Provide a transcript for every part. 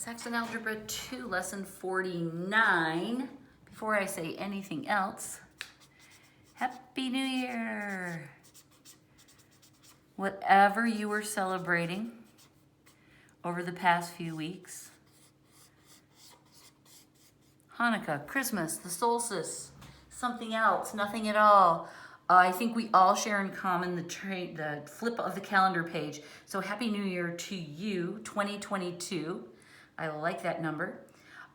Saxon Algebra 2, Lesson 49. Before I say anything else, Happy New Year! Whatever you were celebrating over the past few weeks, Hanukkah, Christmas, the solstice, something else, nothing at all. I think we all share in common the flip of the calendar page. So Happy New Year to you, 2022. I like that number.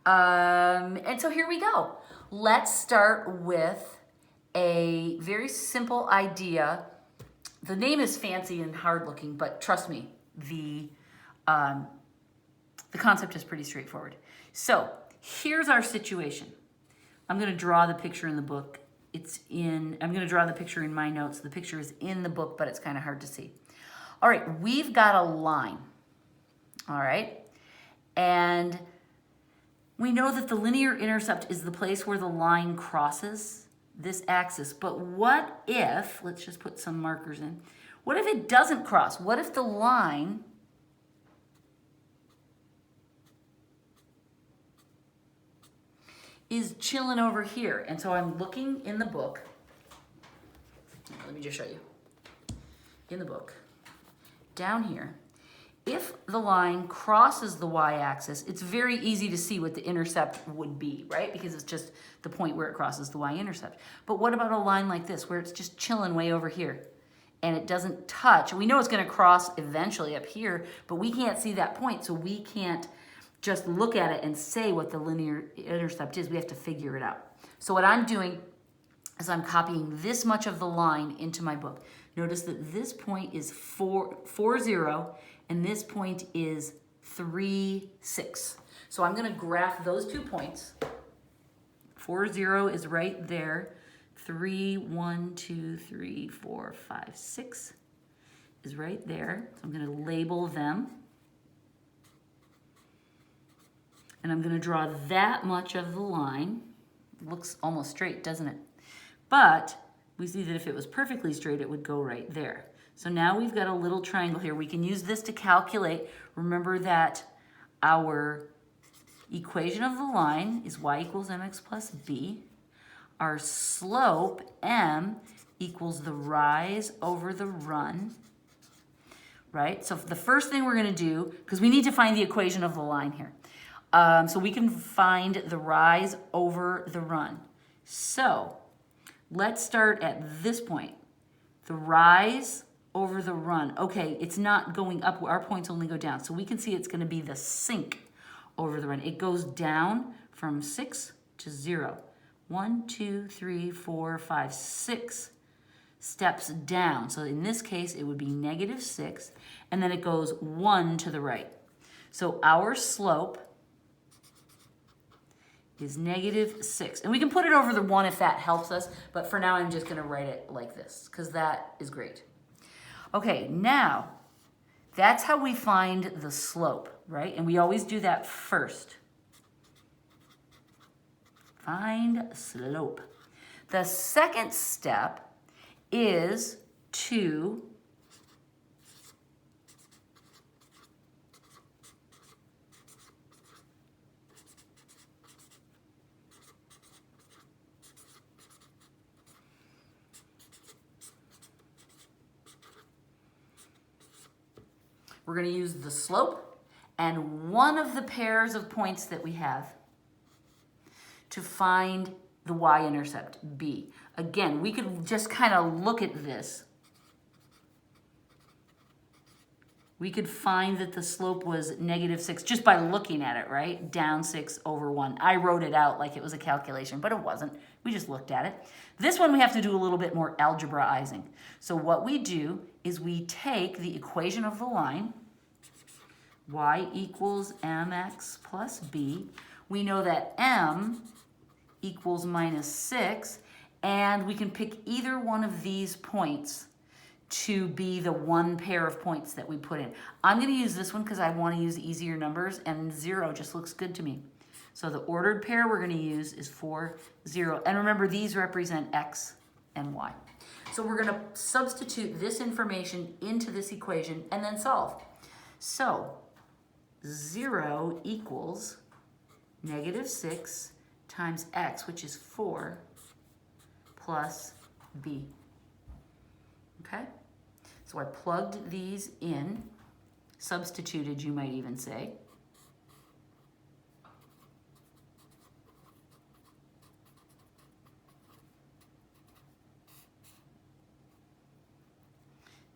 And so here we go. Let's start with a very simple idea. The name is fancy and hard looking, but trust me, the concept is pretty straightforward. So here's our situation. I'm going to draw the picture in the book. I'm going to draw the picture in my notes. The picture is in the book, but it's kind of hard to see. All right, we've got a line. All right. And we know that the linear intercept is the place where the line crosses this axis. But what if, let's just put some markers in, what if it doesn't cross? What if the line is chilling over here? And so I'm looking in the book. Let me just show you. In the book, down here, if the line crosses the y-axis, it's very easy to see what the intercept would be, right? Because it's just the point where it crosses the y-intercept. But what about a line like this, where it's just chilling way over here and it doesn't touch? We know it's going to cross eventually up here, but we can't see that point, so we can't just look at it and say what the linear intercept is. We have to figure it out. So what I'm doing is I'm copying this much of the line into my book. Notice that this point is 4, 0, and this point is 3, 6. So I'm going to graph those 2 points. 4, 0 is right there. 3, 1, 2, 3, 4, 5, 6 is right there. So I'm going to label them. And I'm going to draw that much of the line. It looks almost straight, doesn't it? But we see that if it was perfectly straight, it would go right there. So now we've got a little triangle here. We can use this to calculate. Remember that our equation of the line is y equals mx plus b. Our slope, m, equals the rise over the run. Right? So the first thing we're going to do, because we need to find the equation of the line here. So we can find the rise over the run. So let's start at this point. The rise over the run. Okay, it's not going up. Our points only go down. So we can see it's going to be the sink over the run. It goes down from 6 to 0. 1, 2, 3, 4, 5, 6 steps down. So in this case, it would be -6. And then it goes 1 to the right. So our slope is -6. And we can put it over the 1 if that helps us, but for now I'm just going to write it like this because that is great. Okay, now that's how we find the slope, right? And we always do that first. Find slope. The second step is to we're going to use the slope and one of the pairs of points that we have to find the y-intercept, b. Again, we could just kind of look at this. We could find that the slope was -6 just by looking at it, right? Down 6 over 1. I wrote it out like it was a calculation, but it wasn't. We just looked at it. This one we have to do a little bit more algebraizing. So what we do is we take the equation of the line, y equals mx plus b. We know that m equals -6, and we can pick either one of these points to be the one pair of points that we put in. I'm going to use this one because I want to use easier numbers, and 0 just looks good to me. So the ordered pair we're going to use is 4, 0. And remember, these represent x and y. So we're going to substitute this information into this equation and then solve. So 0 equals negative 6 times x, which is 4, plus b. Okay? So I plugged these in, substituted, you might even say.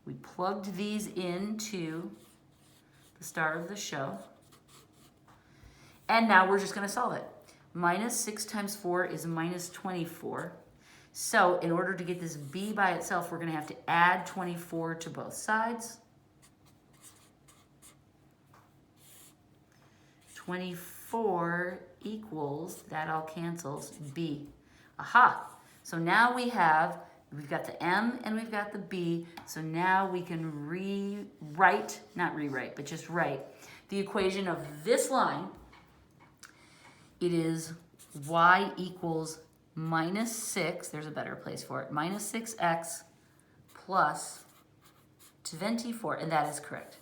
We plugged these into the star of the show. And now we're just going to solve it. Minus 6 times 4 is minus 24. So in order to get this b by itself, we're going to have to add 24 to both sides. 24 equals, that all cancels, b. Aha! So now we've got the m and we've got the b, so now we can not rewrite, but just write the equation of this line. It is y equals minus 6, there's a better place for it, minus 6x plus 24, and that is correct.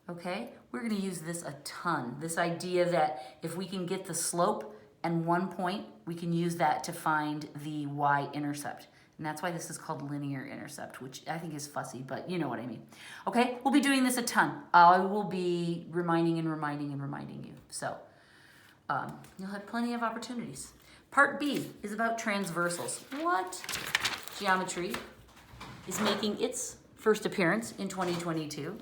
Okay, we're going to use this a ton. This idea that if we can get the slope and 1 point, we can use that to find the y-intercept. And that's why this is called linear intercept, which I think is fussy, but you know what I mean. Okay, we'll be doing this a ton. I will be reminding and reminding and reminding you. So you'll have plenty of opportunities. Part B is about transversals. What geometry is making its first appearance in 2022?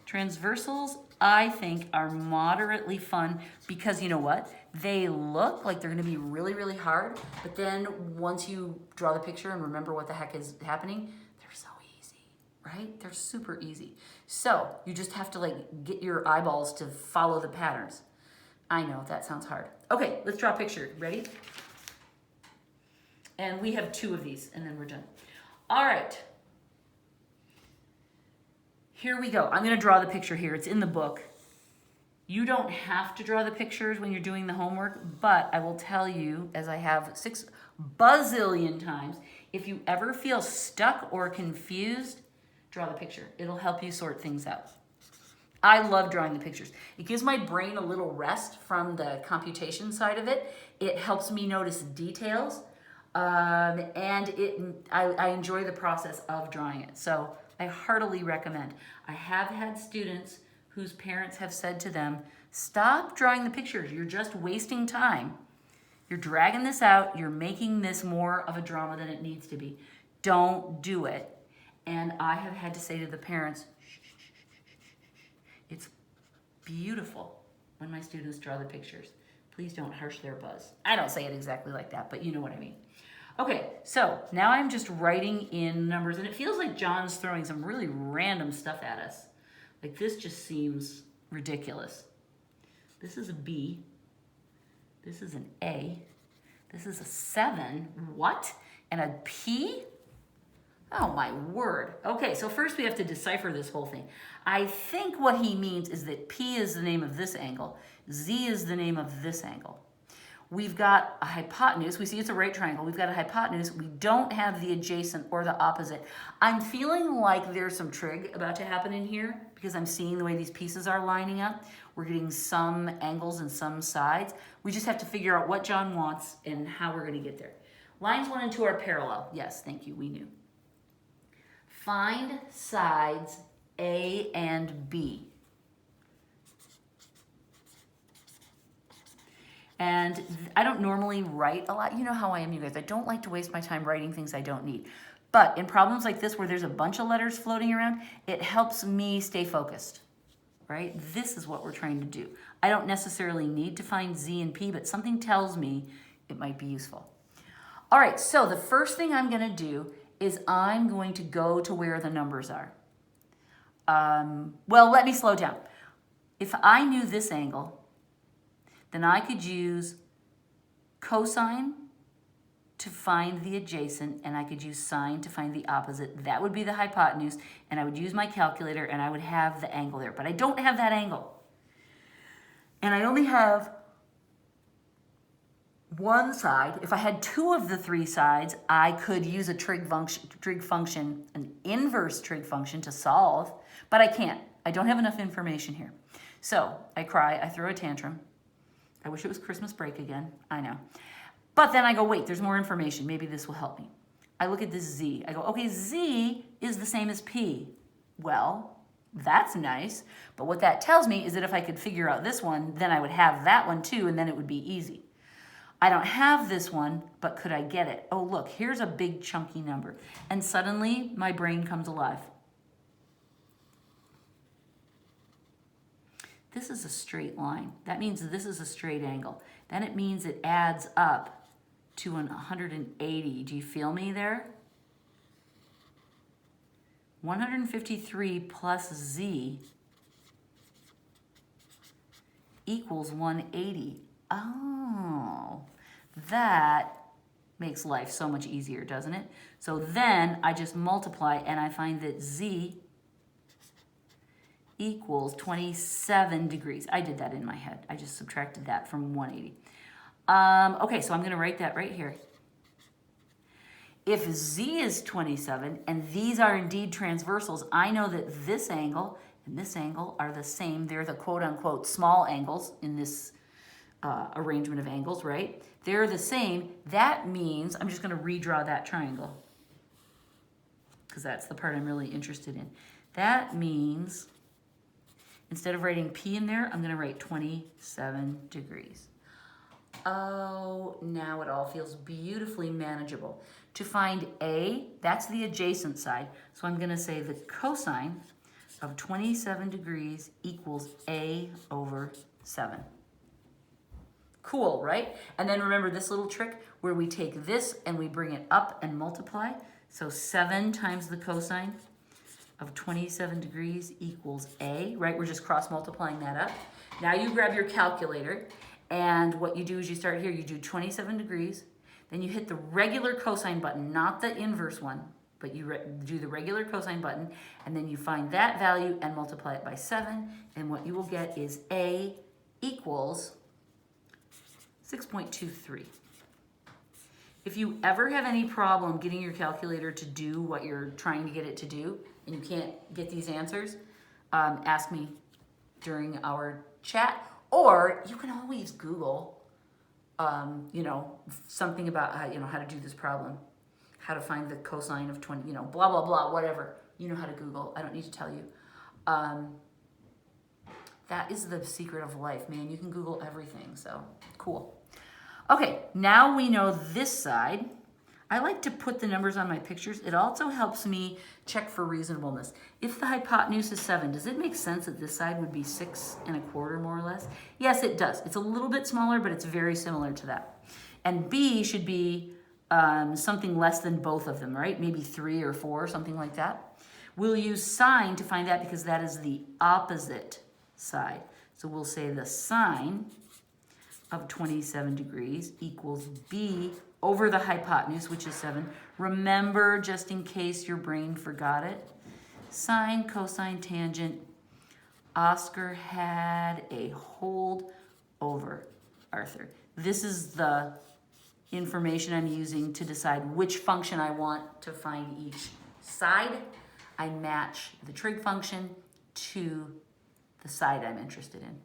Transversals, I think, are moderately fun because you know what? They look like they're going to be really, really hard, but then once you draw the picture and remember what the heck is happening, they're so easy, right? They're super easy. So you just have to like get your eyeballs to follow the patterns. I know, that sounds hard. Okay, let's draw a picture. Ready? And we have 2 of these, and then we're done. All right. Here we go. I'm going to draw the picture here. It's in the book. You don't have to draw the pictures when you're doing the homework, but I will tell you, as I have 6 bazillion times, if you ever feel stuck or confused, draw the picture. It'll help you sort things out. I love drawing the pictures. It gives my brain a little rest from the computation side of it. It helps me notice details, and I enjoy the process of drawing it. So I heartily recommend. I have had students whose parents have said to them, stop drawing the pictures. You're just wasting time. You're dragging this out. You're making this more of a drama than it needs to be. Don't do it. And I have had to say to the parents, shh, shh, shh, shh, shh. It's beautiful when my students draw the pictures. Please don't harsh their buzz. I don't say it exactly like that, but you know what I mean. Okay, so now I'm just writing in numbers, and it feels like John's throwing some really random stuff at us. Like this just seems ridiculous. This is a B. This is an A. This is a 7. What? And a P? Oh my word. Okay, so first we have to decipher this whole thing. I think what he means is that P is the name of this angle. Z is the name of this angle. We've got a hypotenuse. We see it's a right triangle. We've got a hypotenuse. We don't have the adjacent or the opposite. I'm feeling like there's some trig about to happen in here because I'm seeing the way these pieces are lining up. We're getting some angles and some sides. We just have to figure out what John wants and how we're going to get there. Lines 1 and 2 are parallel. Yes, thank you. We knew. Find sides A and B. And I don't normally write a lot. You know how I am, you guys. I don't like to waste my time writing things I don't need. But in problems like this where there's a bunch of letters floating around, it helps me stay focused, right? This is what we're trying to do. I don't necessarily need to find Z and P, but something tells me it might be useful. All right, so the first thing I'm going to do is I'm going to go to where the numbers are. Well, let me slow down. If I knew this angle, then I could use cosine to find the adjacent, and I could use sine to find the opposite. That would be the hypotenuse, and I would use my calculator, and I would have the angle there. But I don't have that angle. And I only have one side, if I had two of the three sides, I could use a trig function, an inverse trig function to solve, but I can't. I don't have enough information here. So I cry, I throw a tantrum. I wish it was Christmas break again, I know. But then I go, wait, there's more information. Maybe this will help me. I look at this z. I go, okay, z is the same as p. Well, that's nice. But what that tells me is that if I could figure out this one, then I would have that one too, and then it would be easy. I don't have this one, but could I get it? Oh, look, here's a big chunky number. And suddenly my brain comes alive. This is a straight line. That means this is a straight angle. Then it means it adds up to 180. Do you feel me there? 153 plus z equals 180. Oh, that makes life so much easier, doesn't it? So then I just multiply and I find that z equals 27 degrees. I did that in my head. I just subtracted that from 180. Okay, so I'm going to write that right here. If z is 27 and these are indeed transversals, I know that this angle and this angle are the same. They're the quote-unquote small angles in this arrangement of angles, right? They're the same. That means I'm just going to redraw that triangle because that's the part I'm really interested in. That means instead of writing p in there, I'm going to write 27 degrees. Oh, now it all feels beautifully manageable. To find a, that's the adjacent side. So I'm going to say the cosine of 27 degrees equals a over 7. Cool, right? And then remember this little trick where we take this and we bring it up and multiply. So 7 times the cosine of 27 degrees equals a, right? We're just cross multiplying that up. Now you grab your calculator and what you do is you start here, you do 27 degrees, then you hit the regular cosine button, not the inverse one, but you do the regular cosine button, and then you find that value and multiply it by 7, and what you will get is a equals 6.23. If you ever have any problem getting your calculator to do what you're trying to get it to do, and you can't get these answers, ask me during our chat, or you can always Google, you know, something about how, you know, how to do this problem, how to find the cosine of 20, you know, blah, blah, blah, whatever. You know how to Google. I don't need to tell you. That is the secret of life, man. You can Google everything, so cool. Okay, now we know this side. I like to put the numbers on my pictures. It also helps me check for reasonableness. If the hypotenuse is 7, does it make sense that this side would be 6 1/4 more or less? Yes, it does. It's a little bit smaller, but it's very similar to that. And B should be something less than both of them, right? Maybe 3 or 4, something like that. We'll use sine to find that because that is the opposite side. So we'll say the sine of 27 degrees equals B over the hypotenuse, which is 7. Remember, just in case your brain forgot it, sine, cosine, tangent. Oscar had a hold over Arthur. This is the information I'm using to decide which function I want to find each side. I match the trig function to the side I'm interested in.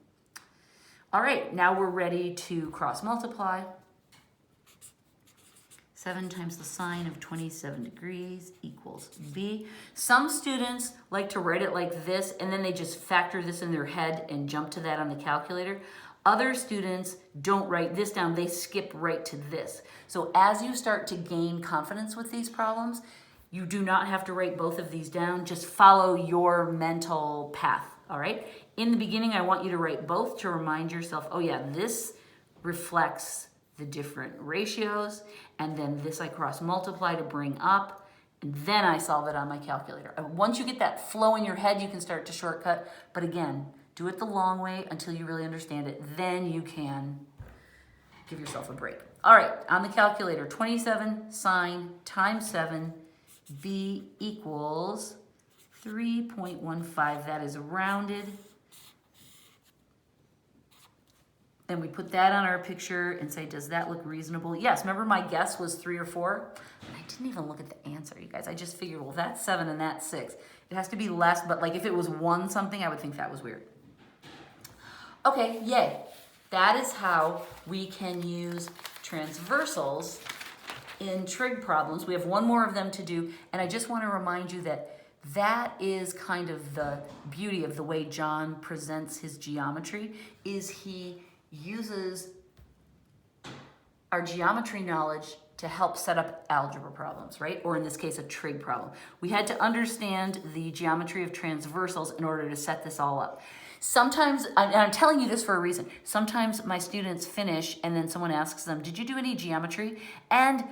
All right, now we're ready to cross multiply. 7 times the sine of 27 degrees equals B. Some students like to write it like this, and then they just factor this in their head and jump to that on the calculator. Other students don't write this down, they skip right to this. So as you start to gain confidence with these problems, you do not have to write both of these down, just follow your mental path, all right? In the beginning, I want you to write both to remind yourself, oh yeah, this reflects the different ratios, and then this I cross multiply to bring up, and then I solve it on my calculator. Once you get that flow in your head, you can start to shortcut, but again, do it the long way until you really understand it. Then you can give yourself a break. All right, on the calculator, 27 sine times 7, B equals 3.15. That is rounded. and we put that on our picture and say, does that look reasonable? Yes, remember my guess was 3 or 4? And I didn't even look at the answer, you guys. I just figured, well, that's 7 and that's 6. It has to be less, but like if it was 1 something, I would think that was weird. Okay, yay. That is how we can use transversals in trig problems. We have one more of them to do, and I just want to remind you that that is kind of the beauty of the way John presents his geometry, is he uses our geometry knowledge to help set up algebra problems, right? Or in this case, a trig problem. We had to understand the geometry of transversals in order to set this all up. Sometimes, and I'm telling you this for a reason, sometimes my students finish and then someone asks them, did you do any geometry? And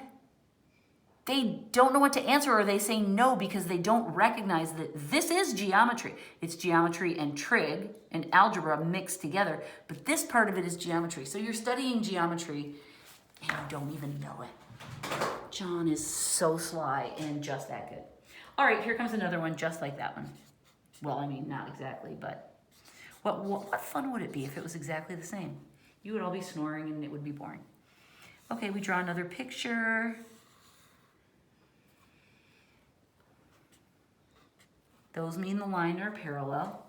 they don't know what to answer, or they say no because they don't recognize that this is geometry. It's geometry and trig and algebra mixed together, but this part of it is geometry. So you're studying geometry and you don't even know it. John is so sly and just that good. All right, here comes another one just like that one. Well, I mean, not exactly, but what fun would it be if it was exactly the same? You would all be snoring and it would be boring. Okay, we draw another picture. Those mean the line are parallel.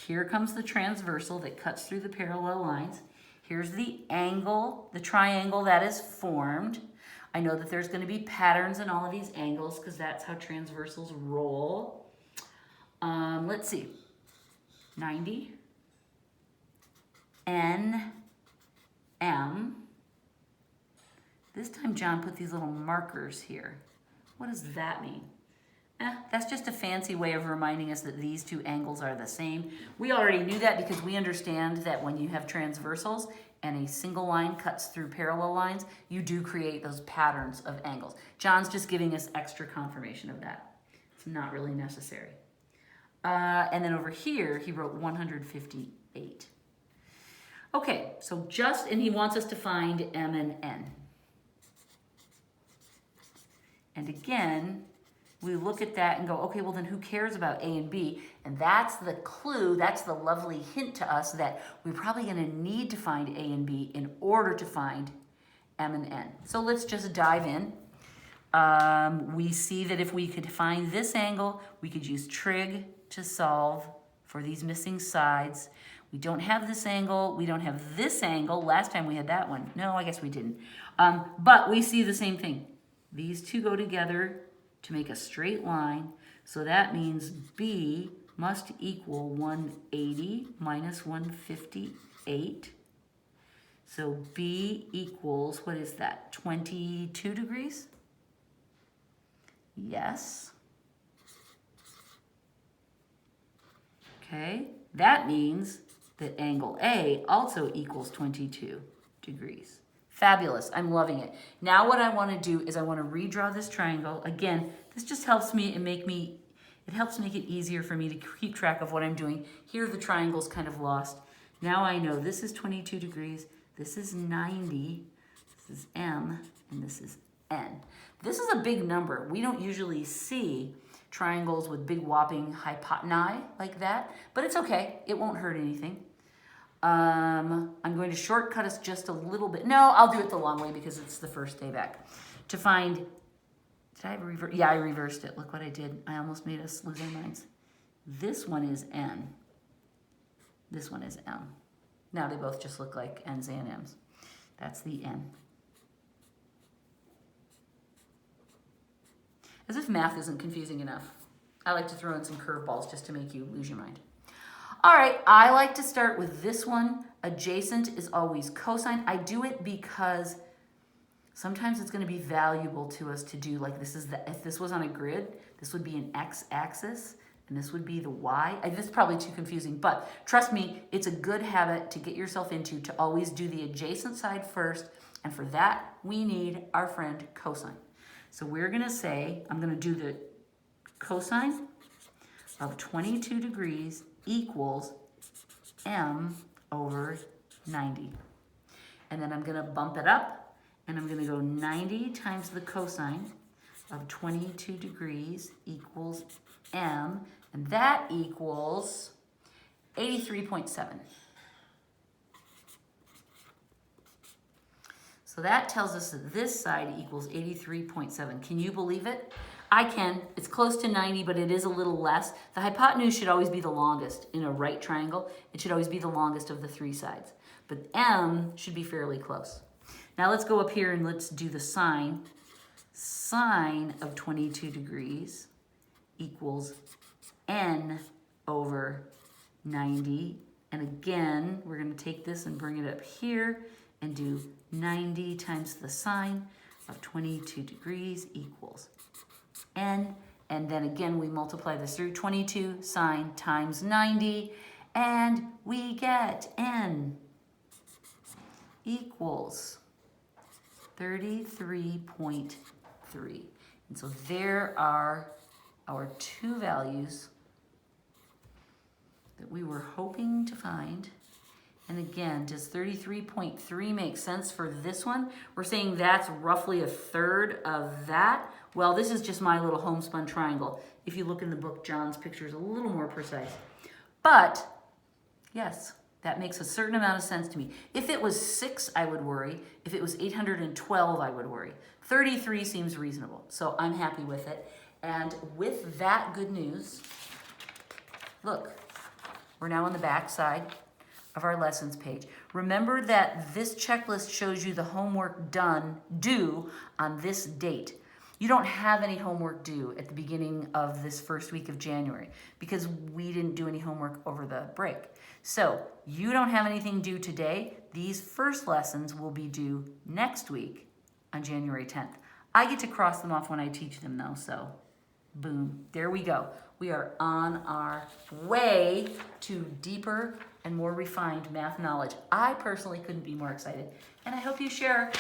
Here comes the transversal that cuts through the parallel lines. Here's the angle, the triangle that is formed. I know that there's going to be patterns in all of these angles because that's how transversals roll. Let's see. 90. N. M. This time John put these little markers here. What does that mean? That's just a fancy way of reminding us that these two angles are the same. We already knew that because we understand that when you have transversals and a single line cuts through parallel lines, you do create those patterns of angles. John's just giving us extra confirmation of that. It's not really necessary. And then over here, he wrote 158. Okay, so and he wants us to find M and N. And again, we look at that and go, okay, well then who cares about A and B? And that's the clue, that's the lovely hint to us that we're probably gonna need to find A and B in order to find M and N. So let's just dive in. We see that if we could find this angle, we could use trig to solve for these missing sides. We don't have this angle, we don't have this angle. Last time we had that one. No, I guess we didn't. But we see the same thing. These two go together to make a straight line. So that means B must equal 180 minus 158. So B equals, what is that, 22 degrees? Yes. Okay, that means that angle A also equals 22 degrees. Fabulous, I'm loving it. Now what I want to do is I want to redraw this triangle. Again, this just helps me and it helps make it easier for me to keep track of what I'm doing. Here the triangle's kind of lost. Now I know this is 22 degrees, this is 90, this is M, and this is N. This is a big number. We don't usually see triangles with big whopping hypotenusae like that, but it's okay, it won't hurt anything. I'm going to shortcut us just a little bit. No, I'll do it the long way because it's the first day back. To find, did I reverse? Yeah, I reversed it. Look what I did. I almost made us lose our minds. This one is N. This one is M. Now they both just look like N's and M's. That's the N. As if math isn't confusing enough. I like to throw in some curveballs just to make you lose your mind. All right, I like to start with this one. Adjacent is always cosine. I do it because sometimes it's going to be valuable to us to do, like if this was on a grid, this would be an x-axis, and this would be the y. This is probably too confusing, but trust me, it's a good habit to get yourself into to always do the adjacent side first, and for that, we need our friend cosine. So we're going to say, I'm going to do the cosine of 22 degrees equals M over 90. And then I'm going to bump it up, and I'm going to go 90 times the cosine of 22 degrees equals M, and that equals 83.7. So that tells us that this side equals 83.7. Can you believe it? I can. It's close to 90, but it is a little less. The hypotenuse should always be the longest in a right triangle. It should always be the longest of the three sides. But M should be fairly close. Now let's go up here and let's do the sine. Sine of 22 degrees equals N over 90. And again, we're going to take this and bring it up here and do 90 times the sine of 22 degrees equals N. And then again, we multiply this through 22 sine times 90, and we get N equals 33.3. And so there are our two values that we were hoping to find. And again, does 33.3 make sense for this one? We're saying that's roughly a third of that. Well, this is just my little homespun triangle. If you look in the book, John's picture is a little more precise. But yes, that makes a certain amount of sense to me. If it was 6, I would worry. If it was 812, I would worry. 33 seems reasonable, so I'm happy with it. And with that good news, look, we're now on the back side of our lessons page. Remember that this checklist shows you the homework due on this date. You don't have any homework due at the beginning of this first week of January because we didn't do any homework over the break. So you don't have anything due today. These first lessons will be due next week on January 10th. I get to cross them off when I teach them though, so boom, there we go. We are on our way to deeper and more refined math knowledge. I personally couldn't be more excited, and I hope you share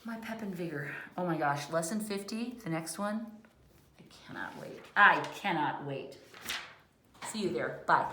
my pep and vigor. Oh my gosh, lesson 50, the next one. I cannot wait. I cannot wait. See you there. Bye.